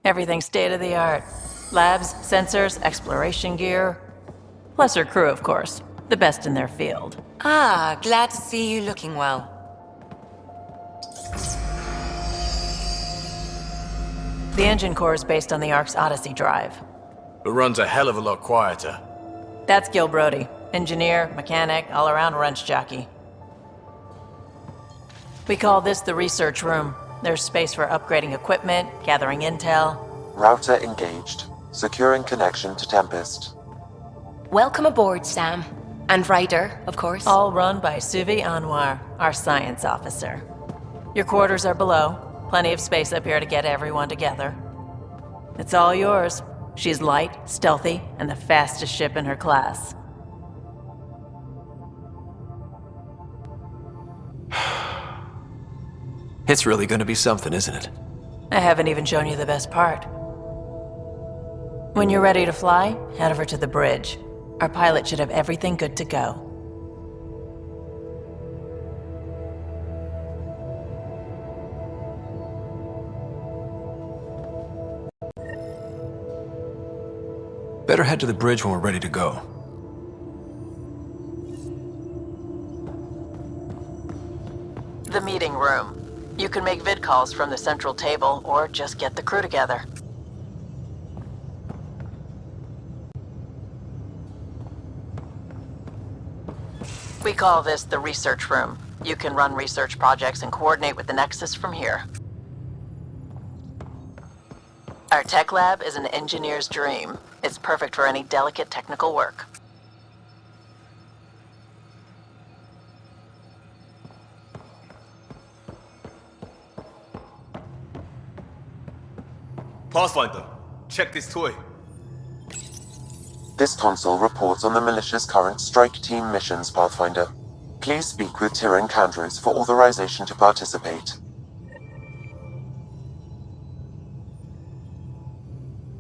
Everything's state-of-the-art. Labs, sensors, exploration gear. Plus her crew, of course. The best in their field. Ah, glad to see you looking well. The engine core is based on the Ark's Odyssey drive. It runs a hell of a lot quieter. That's Gil Brody. Engineer, mechanic, all-around wrench jockey. We call this the research room. There's space for upgrading equipment, gathering intel. Router engaged. Securing connection to Tempest. Welcome aboard, Sam. And Ryder, of course. All run by Suvi Anwar, our science officer. Your quarters are below. Plenty of space up here to get everyone together. It's all yours. She's light, stealthy, and the fastest ship in her class. It's really gonna be something, isn't it? I haven't even shown you the best part. When you're ready to fly, head over to the bridge. Our pilot should have everything good to go. Better head to the bridge when we're ready to go. The meeting room. You can make vid calls from the central table, or just get the crew together. We call this the research room. You can run research projects and coordinate with the Nexus from here. Our tech lab is an engineer's dream. It's perfect for any delicate technical work. Pathfinder, check this toy. This console reports on the militia's current strike team missions, Pathfinder. Please speak with Tyrion Candros for authorization to participate.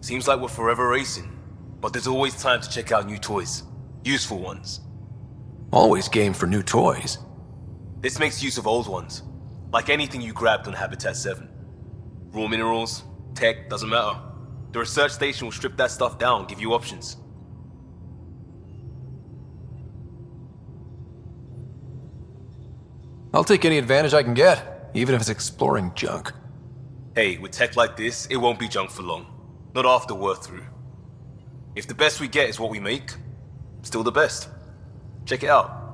Seems like we're forever racing, but there's always time to check out new toys. Useful ones. Always game for new toys. This makes use of old ones, like anything you grabbed on Habitat 7. Raw minerals, tech, doesn't matter. The research station will strip that stuff down and give you options. I'll take any advantage I can get, even if it's exploring junk. Hey, with tech like this, it won't be junk for long. Not after we're through. If the best we get is what we make, still the best. Check it out.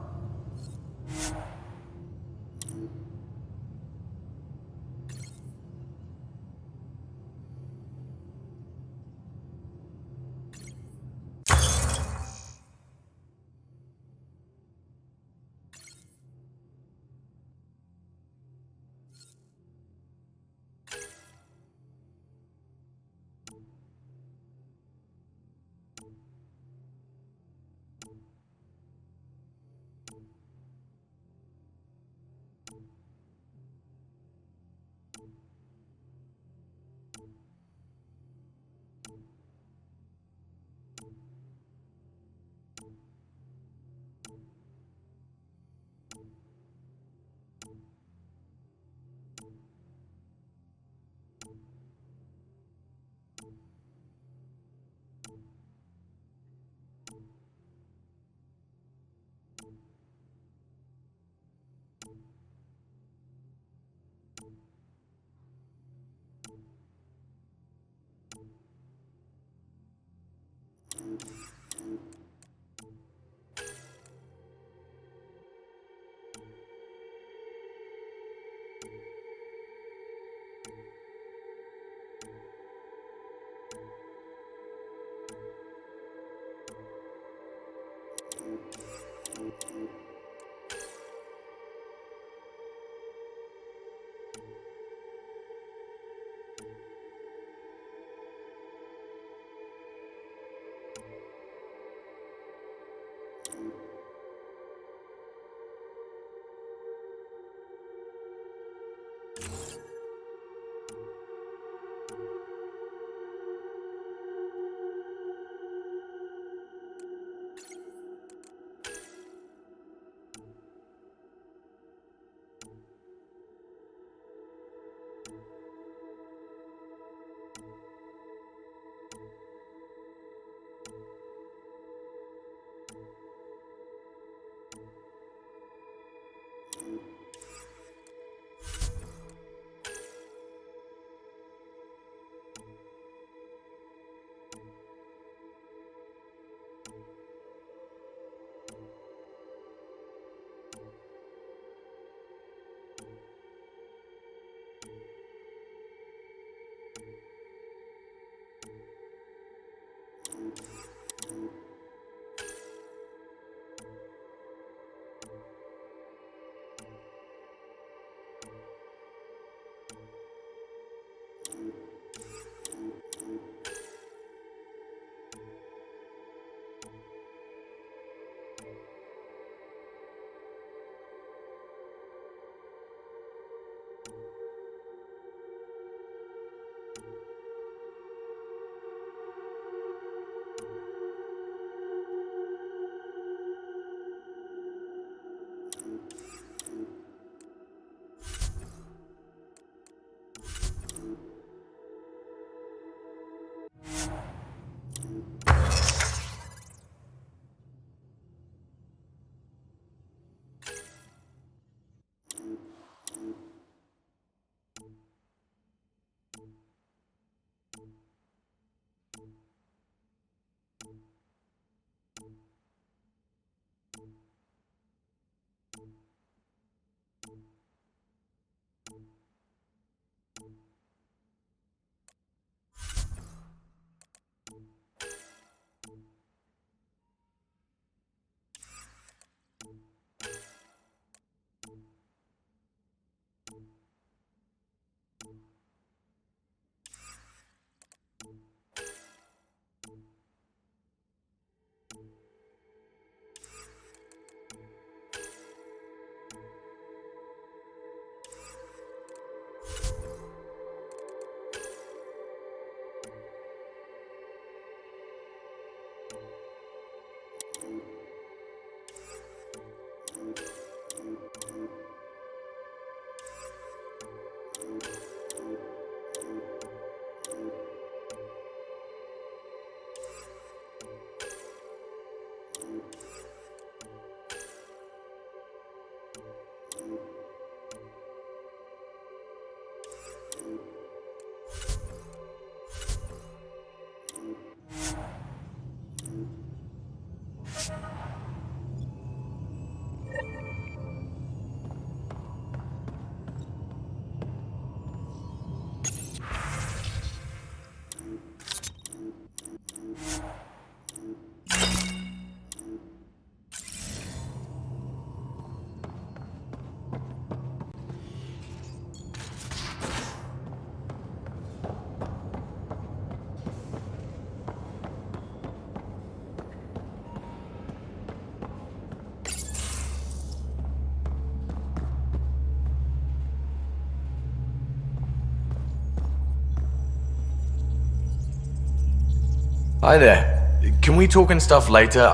Hi there. Can we talk and stuff later?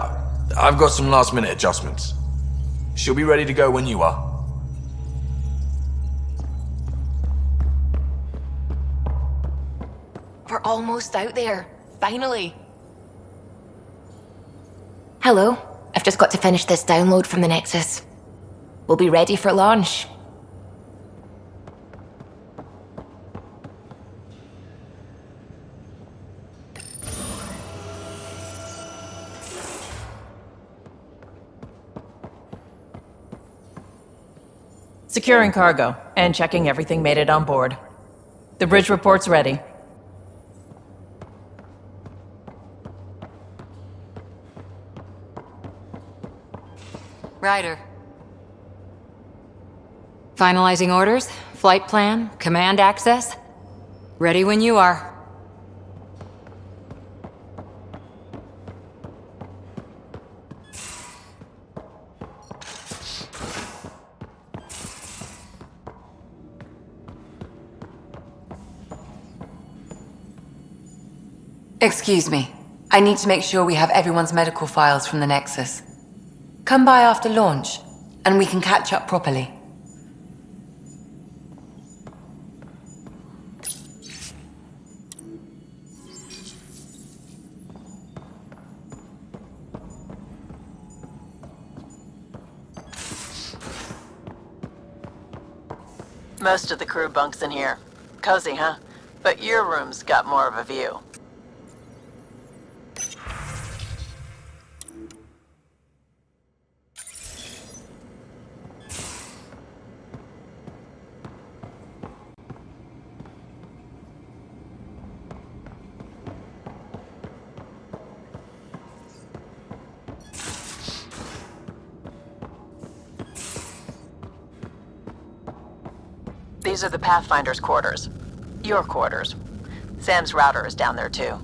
I've got some last minute adjustments. She'll be ready to go when you are. We're almost out there. Finally. Hello. I've just got to finish this download from the Nexus. We'll be ready for launch. Securing cargo and checking everything made it on board. The bridge report's ready. Ryder. Finalizing orders, flight plan, command access. Ready when you are. Excuse me. I need to make sure we have everyone's medical files from the Nexus. Come by after launch, and we can catch up properly. Most of the crew bunks in here. Cozy, huh? But your room's got more of a view. These are the Pathfinder's quarters. Your quarters. Sam's router is down there too.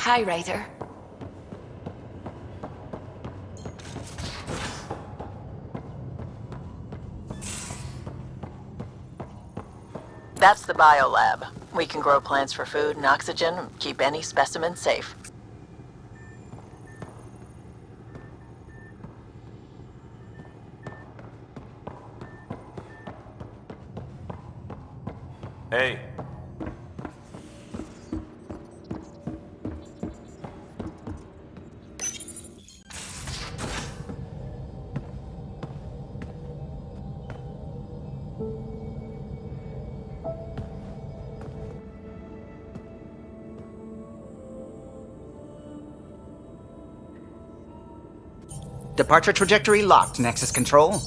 Hi, Ryder. That's the biolab. We can grow plants for food and oxygen and keep any specimen safe. Hey. Departure trajectory locked, Nexus Control.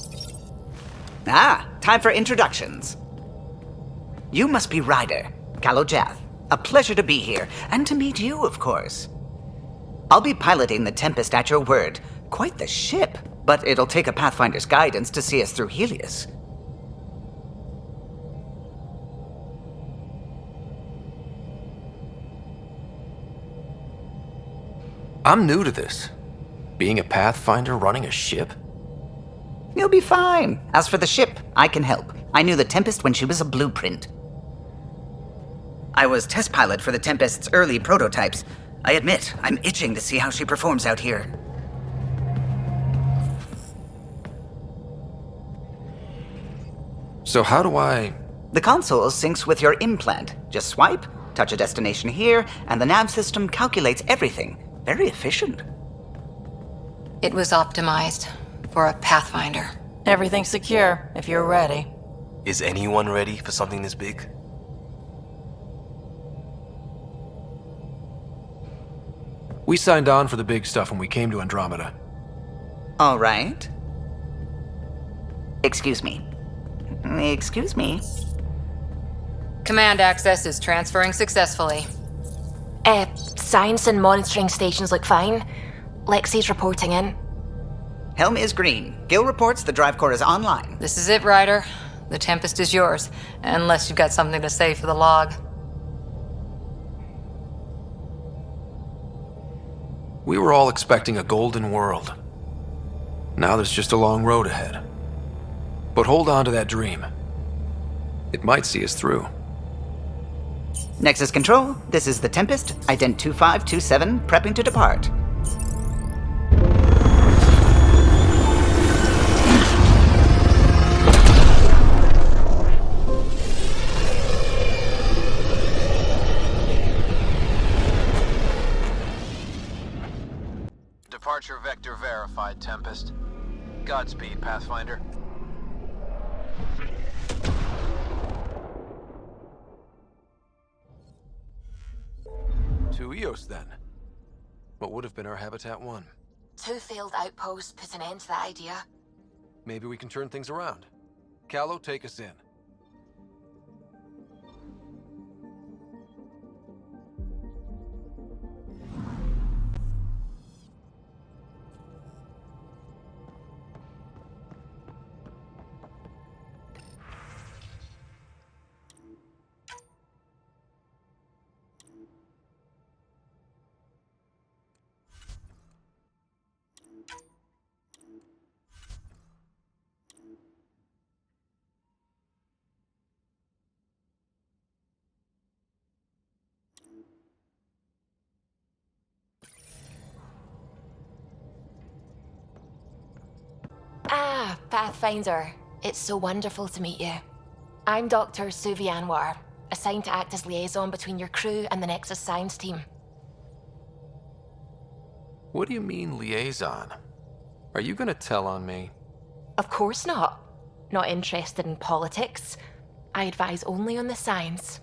Ah, time for introductions. You must be Ryder, Kalojath. A pleasure to be here, and to meet you, of course. I'll be piloting the Tempest at your word. Quite the ship, but it'll take a Pathfinder's guidance to see us through Heleus. I'm new to this. Being a Pathfinder running a ship? You'll be fine. As for the ship, I can help. I knew the Tempest when she was a blueprint. I was test pilot for the Tempest's early prototypes. I admit, I'm itching to see how she performs out here. So how do I... The console syncs with your implant. Just swipe, touch a destination here, and the nav system calculates everything. Very efficient. It was optimized for a Pathfinder. Everything's secure, if you're ready. Is anyone ready for something this big? We signed on for the big stuff when we came to Andromeda. All right. Excuse me. Excuse me. Command access is transferring successfully. Science and monitoring stations look fine. Lexi's reporting in. Helm is green. Gil reports the drive core is online. This is it, Ryder. The Tempest is yours, unless you've got something to say for the log. We were all expecting a golden world. Now there's just a long road ahead. But hold on to that dream. It might see us through. Nexus Control, this is the Tempest, ident 2527, prepping to depart. Departure vector verified, Tempest. Godspeed, Pathfinder. To Eos, then. What would have been our Habitat 1? 2 failed outposts put an end to that idea. Maybe we can turn things around. Calo, take us in. Ah, Pathfinder. It's so wonderful to meet you. I'm Dr. Suvi Anwar, assigned to act as liaison between your crew and the Nexus science team. What do you mean, liaison? Are you gonna tell on me? Of course not. Not interested in politics. I advise only on the science.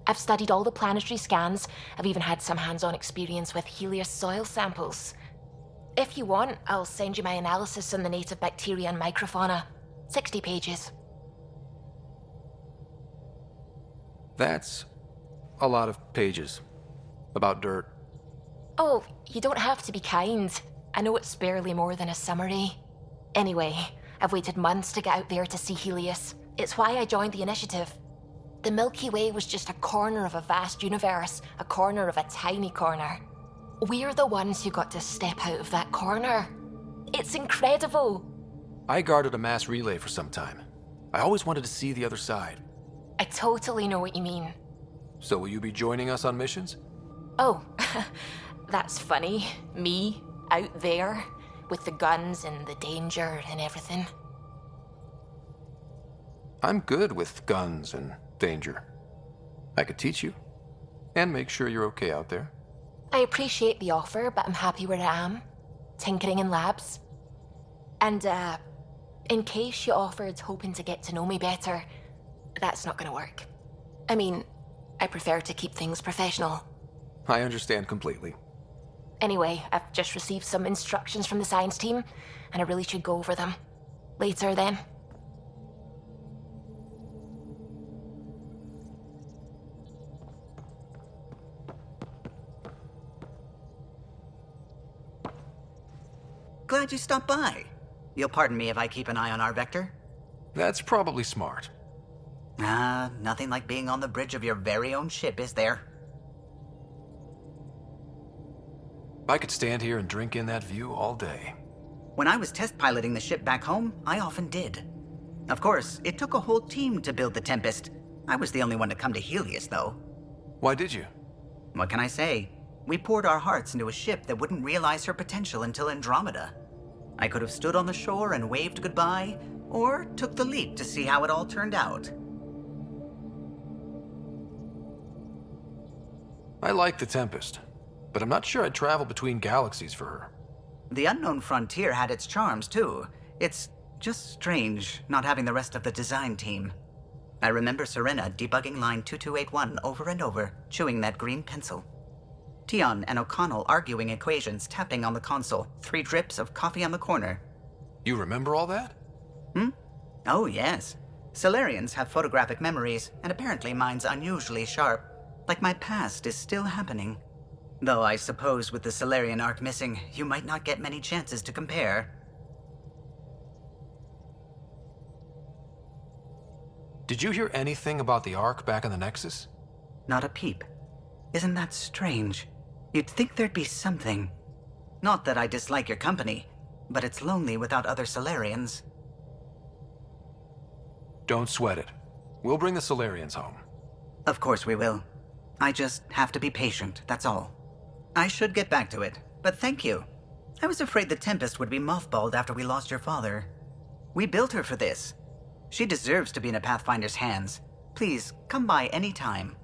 I've studied all the planetary scans. I've even had some hands-on experience with Heleus soil samples. If you want, I'll send you my analysis on the native bacteria and microfauna. 60 pages. That's a lot of pages. About dirt. Oh, you don't have to be kind. I know it's barely more than a summary. Anyway, I've waited months to get out there to see Heleus. It's why I joined the initiative. The Milky Way was just a corner of a vast universe, a corner of a tiny corner. We're the ones who got to step out of that corner. It's incredible. I guarded a mass relay for some time. I always wanted to see the other side. I totally know what you mean. So will you be joining us on missions? Oh, that's funny. Me, out there, with the guns and the danger and everything. I'm good with guns and danger. I could teach you, and make sure you're okay out there. I appreciate the offer, but I'm happy where I am. Tinkering in labs. And, in case you offered hoping to get to know me better, that's not gonna work. I mean, I prefer to keep things professional. I understand completely. Anyway, I've just received some instructions from the science team, and I really should go over them. Later, then. Glad you stopped by. You'll pardon me if I keep an eye on our vector? That's probably smart. Nothing like being on the bridge of your very own ship, is there? I could stand here and drink in that view all day. When I was test piloting the ship back home, I often did. Of course, it took a whole team to build the Tempest. I was the only one to come to Heleus, though. Why did you? What can I say? We poured our hearts into a ship that wouldn't realize her potential until Andromeda. I could have stood on the shore and waved goodbye, or took the leap to see how it all turned out. I like the Tempest, but I'm not sure I'd travel between galaxies for her. The unknown frontier had its charms, too. It's just strange not having the rest of the design team. I remember Serena debugging line 2281 over and over, chewing that green pencil. Tion and O'Connell arguing equations, tapping on the console, 3 drips of coffee on the corner. You remember all that? Oh, yes. Solarians have photographic memories, and apparently mine's unusually sharp. Like my past is still happening. Though I suppose with the Solarian arc missing, you might not get many chances to compare. Did you hear anything about the Ark back in the Nexus? Not a peep. Isn't that strange? You'd think there'd be something. Not that I dislike your company, but it's lonely without other Solarians. Don't sweat it. We'll bring the Solarians home. Of course we will. I just have to be patient, that's all. I should get back to it, but thank you. I was afraid the Tempest would be mothballed after we lost your father. We built her for this. She deserves to be in a Pathfinder's hands. Please, come by any time.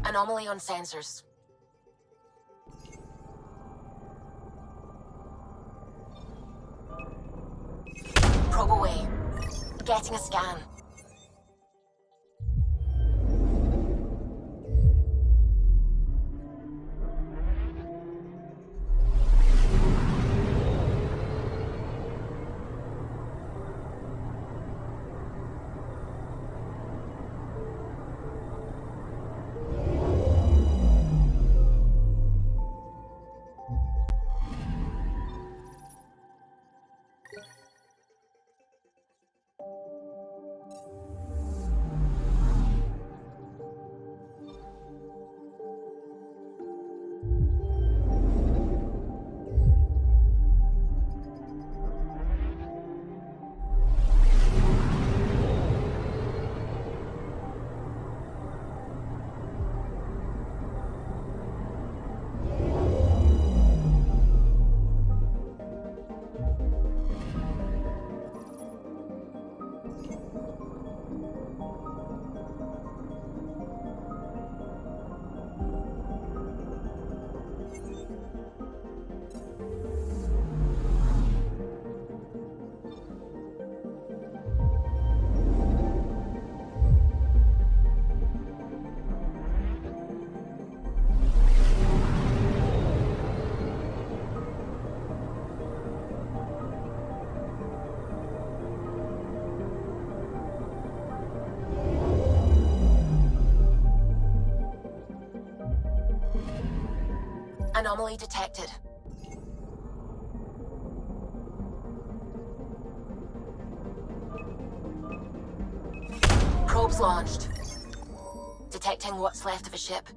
Anomaly on sensors. Probe away. Getting a scan. Anomaly detected. Probes launched. Detecting what's left of a ship.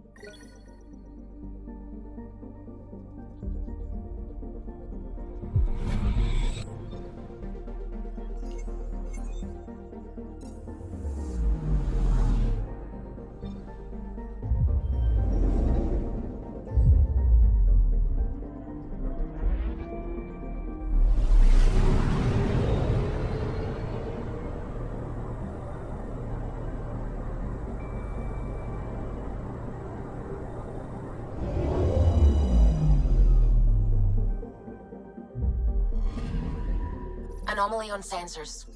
Anomaly on sensors.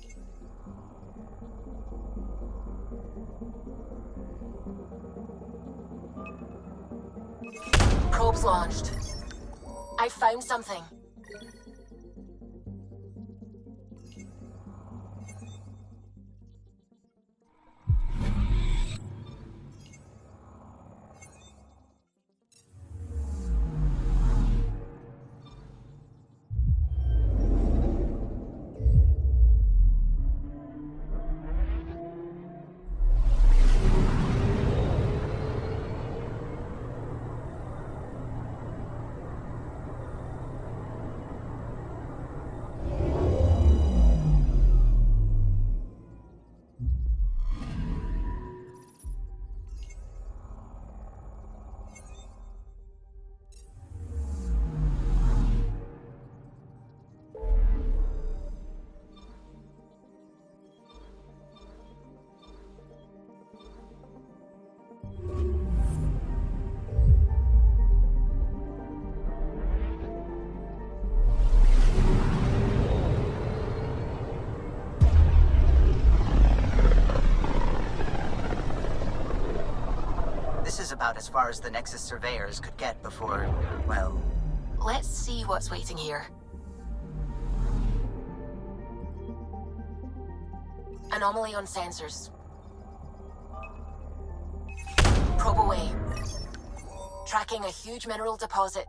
Probes launched. I found something. This is about as far as the Nexus surveyors could get before, well... Let's see what's waiting here. Anomaly on sensors. Probe away. Tracking a huge mineral deposit.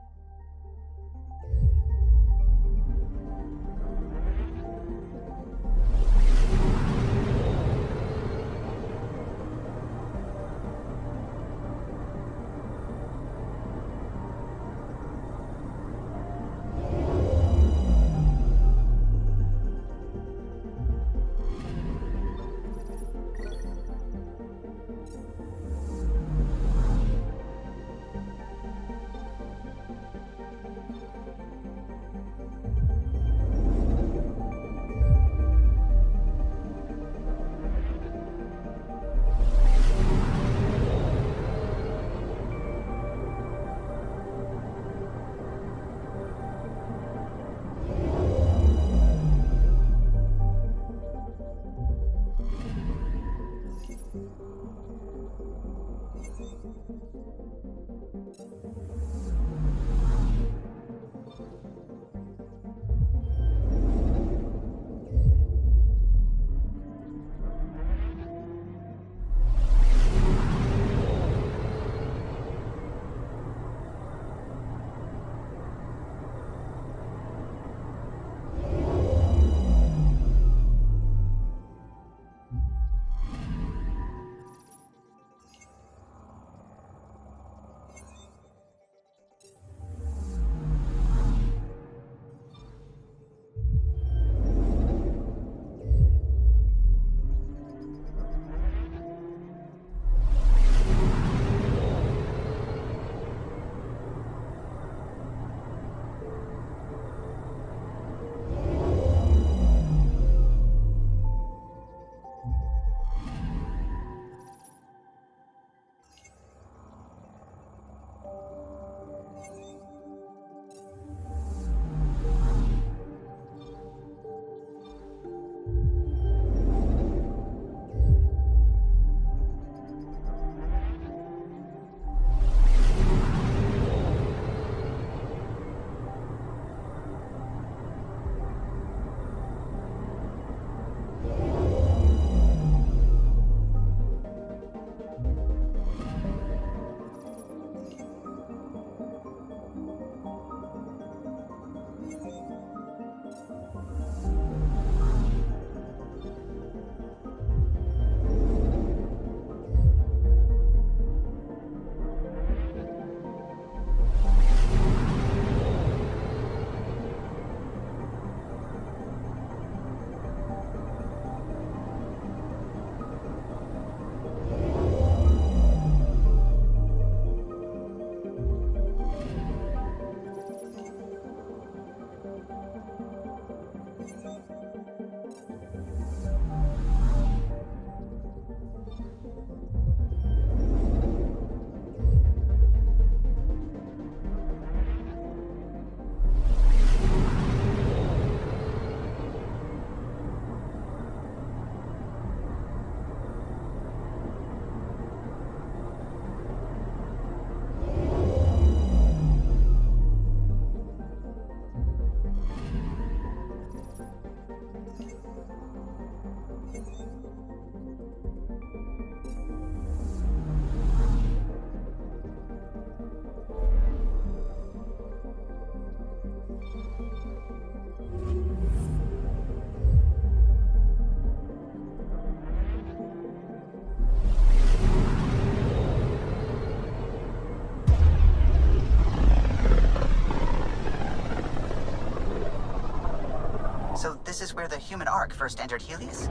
this is where the human Ark first entered Heleus?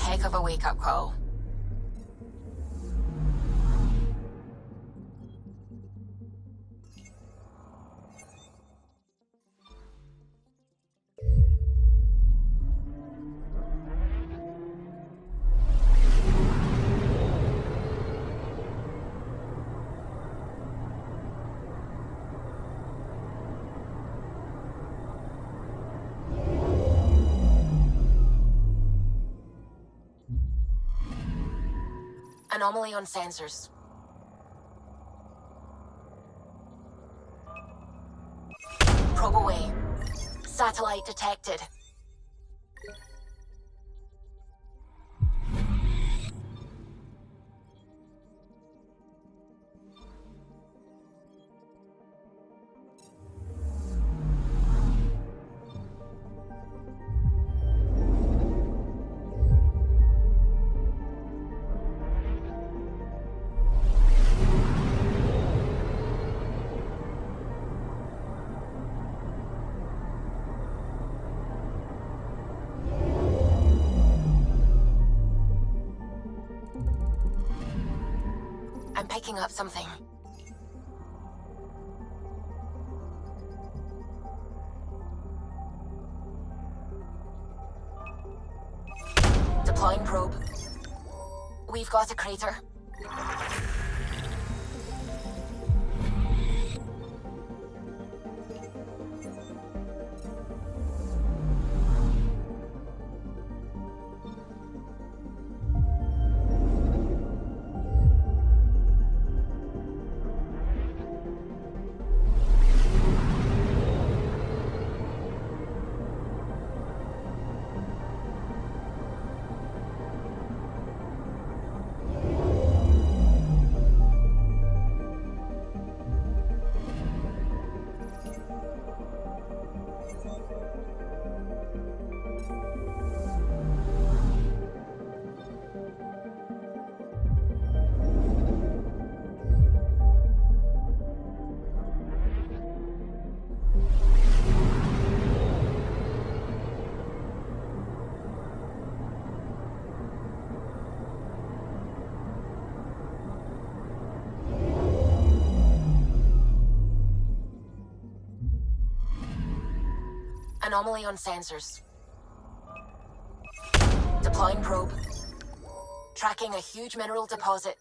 Heck of a wake-up call. Anomaly on sensors. Probe away. Satellite detected. I'm picking up something. Deploying probe. We've got a crater. Anomaly on sensors. Deploying probe. Tracking a huge mineral deposit.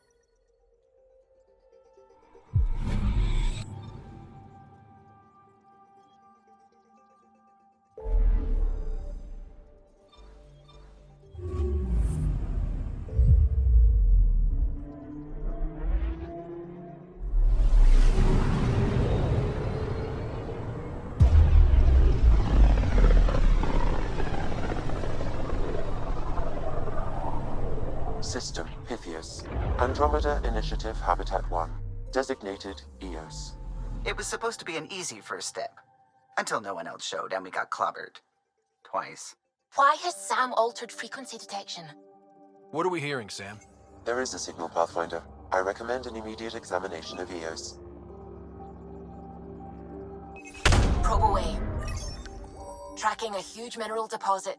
System, Pythias. Andromeda Initiative Habitat 1. Designated EOS. It was supposed to be an easy first step. Until no one else showed and we got clobbered. Twice. Why has Sam altered frequency detection? What are we hearing, Sam? There is a signal, Pathfinder. I recommend an immediate examination of EOS. Probe away. Tracking a huge mineral deposit.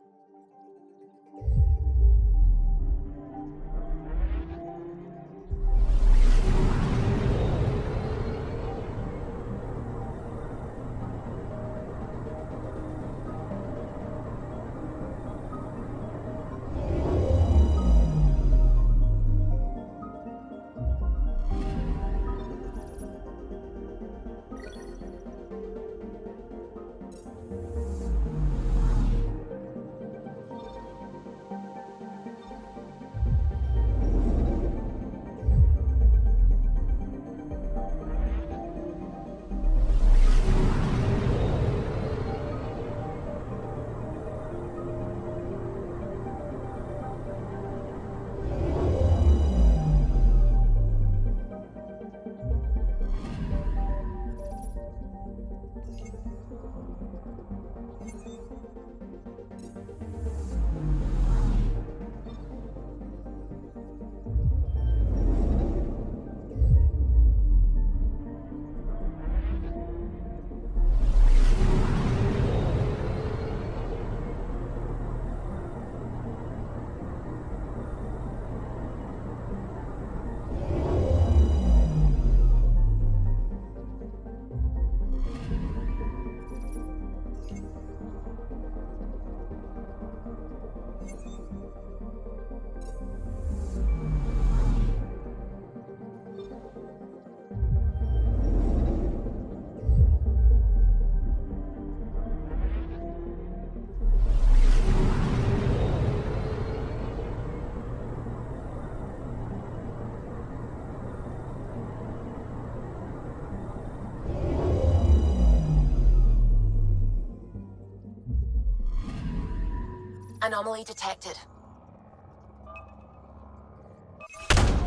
Anomaly detected.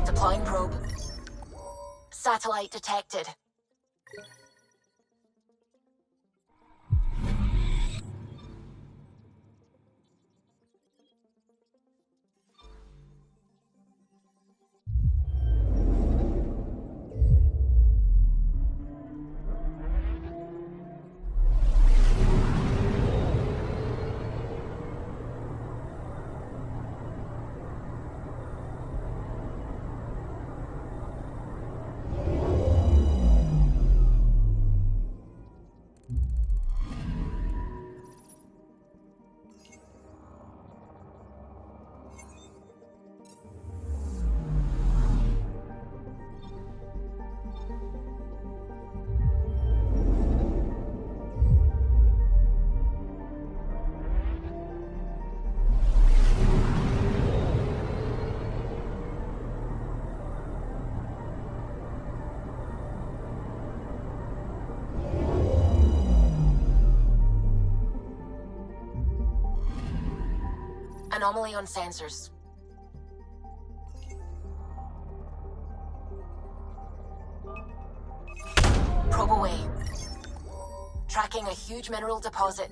Deploying probe. Satellite detected. Anomaly on sensors. Probe away. Tracking a huge mineral deposit.